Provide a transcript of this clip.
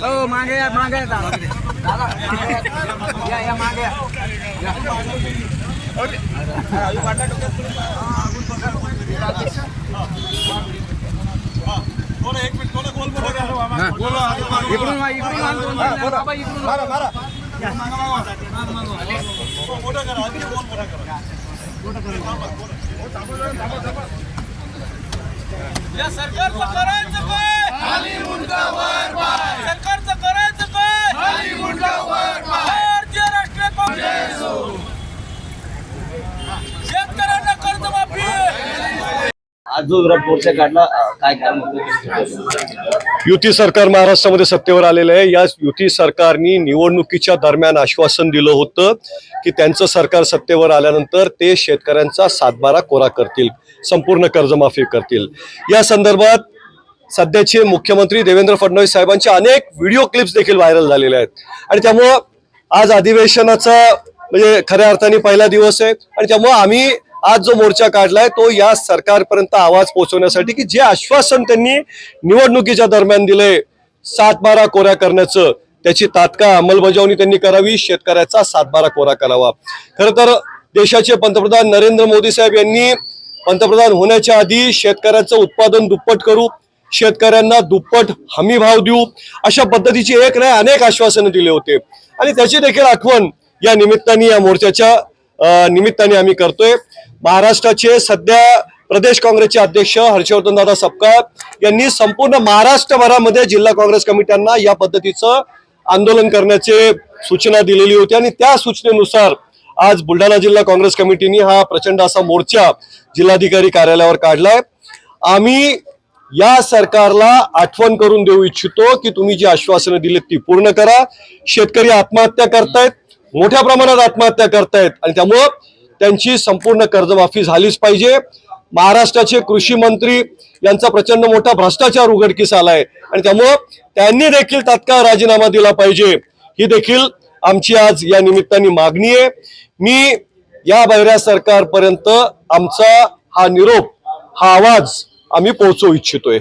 ओ मागे या दादा या मागे एक मिनिट गोल इकडून बाबा इकडून मारा मोठा करा आधी गोल मोठा करा या सरकारचं करायचं काय खाली मुंडका वर पाय सरकारचं करायचं काय खाली मुंडका वर पाय भारतीय राष्ट्रीय काँग्रेस शेतकऱ्यांना कर्जमाफी आज जो विराट मोर्चा काढला काय कारण होतं? युती सरकार महाराष्ट्रामध्ये सत्तेवर आलेलं आहे। या युती सरकारने निवडणुकीच्या दरम्यान आश्वासन दिलं होतं की त्यांचं सरकार सत्तेवर आल्यानंतर ते शेतकऱ्यांचा 7/12 कोरा करतील, संपूर्ण कर्जमाफी करतील। या संदर्भात सध्याचे मुख्यमंत्री देवेंद्र फडणवीस साहेबांचे अनेक व्हिडिओ क्लिप्स देखील व्हायरल झालेले आहेत आणि त्यामुळं आज अधिवेशनाचा म्हणजे खऱ्या अर्थाने पहिला दिवस आहे आणि त्यामुळं आम्ही आज जो मोर्चा काढलाय तो या सरकारपर्यंत आवाज पोहोचवण्यासाठी की जे आश्वासन त्यांनी निवडणुकीच्या दरम्यान दिले 7/12 कोरा करण्याचं त्याची तात्काळ अंमलबजावणी त्यांनी करावी, शेतकऱ्याचा 7/12 कोरा करावा। खरं तर देशाचे पंतप्रधान नरेंद्र मोदी साहेब यांनी पंतप्रधान होण्याच्या आधी शेतकऱ्यांचं उत्पादन दुप्पट करू, शेतकऱ्यांना दुप्पट हमी भाव देऊ अशा पद्धतीची एक नाही अनेक आश्वासनं दिले होते आणि त्याची देखील आठवण या निमित्ताने या मोर्चाच्या निमित्ताने आम्ही करतोय। महाराष्ट्राचे सध्या प्रदेश काँग्रेसचे अध्यक्ष हर्षवर्धन दादा सपकाळ यांनी संपूर्ण महाराष्ट्रभरामध्ये जिल्हा काँग्रेस कमिट्यांना या पद्धतीचं आंदोलन करण्याचे सूचना दिलेली होती आणि त्या सूचनेनुसार आज बुलढाणा जिल्हा काँग्रेस कमिटीने हा प्रचंड असा मोर्चा जिल्हाधिकारी कार्यालयावर काढलाय। आम्ही या सरकारला आठवण करून देऊ इच्छितो की तुम्ही जी आश्वासनं दिलीत ती पूर्ण करा। शेतकरी आत्महत्या करतायत, मोठ्या प्रमाणात आत्महत्या करतायत आणि त्यामुळं त्यांची संपूर्ण कर्जमाफी झालीच पाहिजे। महाराष्ट्राचे कृषी मंत्री यांचा प्रचंड मोठा भ्रष्टाचार उघडकीस आलाय आणि त्यामुळं त्यांनी देखील तात्काळ राजीनामा दिला पाहिजे, ही देखील आमची आज या निमित्ताने मागणी आहे। मी या बहिऱ्या सरकारपर्यंत आमचा हा निरोप, हा आवाज आम्ही पोहोचवू इच्छितोय।